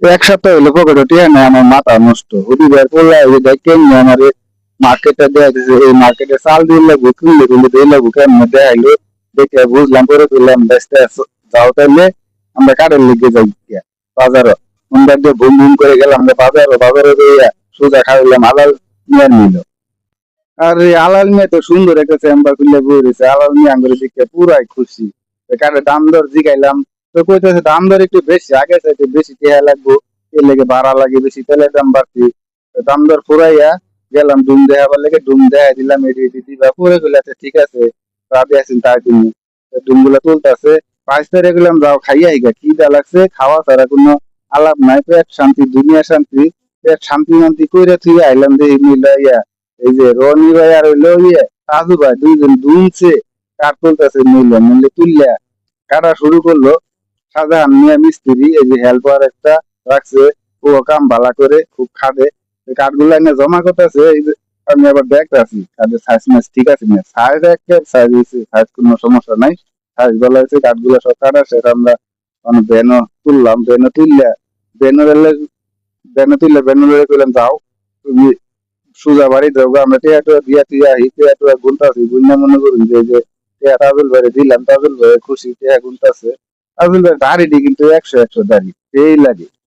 এক সপ্তাহ হলো পকেটে টিয়া নেই, আমার মাথা নষ্ট হুদি বের করলে দেখে আমার মার্কেটে দেয়া দিছে, এই মার্কেটে চাল দিয়ে লাগবো কিনলে কিন্তু দিয়ে লাগবো কেমন দেখাইলো, দেখে বুঝলাম করে তুললাম ব্যস্ত যাও তাইলে আমরা কাঠের লিগে যাই গিয়া বাজারও আমরা দিয়ে ভুম ভুম করে গেলাম আমরা বাজারে গিয়া সোজা খাইলাম আলাল মিয়ার নিল। আর এই আলাল মিয়া তো সুন্দর একটা চেম্বার খুলে বই রয়েছে, আলাল মিয়া আঙ্গুরে দিকে পুরাই খুশি। কাঠের দাম দর জিগাইলাম, তো কইতেছে দাম দর একটু বেশি, আগে চাইতে বেশি টেহা লাগবো, এর লেগে ভাড়া লাগে বেশি, তেলের দাম বাড়তি। তো দাম দর ফুরাইয়া গেলাম ডুম দেখাবার লেগে, ডুম দেখাই দিলাম, এটি এটি দিবা পরে গুলাতে ঠিক আছে রাতে আছেন তাই তুমি ডুম গুলা তুলতেছে। 5 তারিখে গেলাম যাও খাইয়া হিগা, কি দা লাগছে খাওয়া ছাড়া কোনো আলাপ নাই, পেট শান্তি দুনিয়া শান্তি, পেট শান্তি মান্তি কইরা থুই আইলাম দেখি মিলাইয়া এই যে রনি ভাই আর হইলো ইয়ে সাজু ভাই দুইজন দুমছে কাঠ তুলতেছে, মিলে তুললা কাটা শুরু করলো। শাহজাহান মিয়া মিস্ত্রি এই যে হেল্পার একটা রাখছে, ও কাম ভালা করে খুব খাটে, কাঠগুলা এনে জমা করতেছে। এই যে আমি আবার দেখতেছি কাঠের সাইজ মাইজ ঠিক আছে না, সাইজ একটা সাইজ হয়েছে, সাইজ কোনো সমস্যা নাই, সাইজ বলা হয়েছে। কাঠগুলা সব কাটা সেটা আমরা ব্যানও তুললাম, ব্যানও তুললা ব্যানের ব্যানের কইলাম যাও তুমি সোজা বাড়ি যাও গা, আমরা টিয়া টুয়া দিয়া টিয়া হি টিয়া টুয়া গুনতাছি, গুন্না মনে করুন যে যে টিয়া তাজুল ভাইরে দিলাম, তাজুল ভাই খুশি টিয়া গুনতাছে। তাজুল ভাই দাড়িটি কিন্তু 100 দাড়ি সেই লাগে।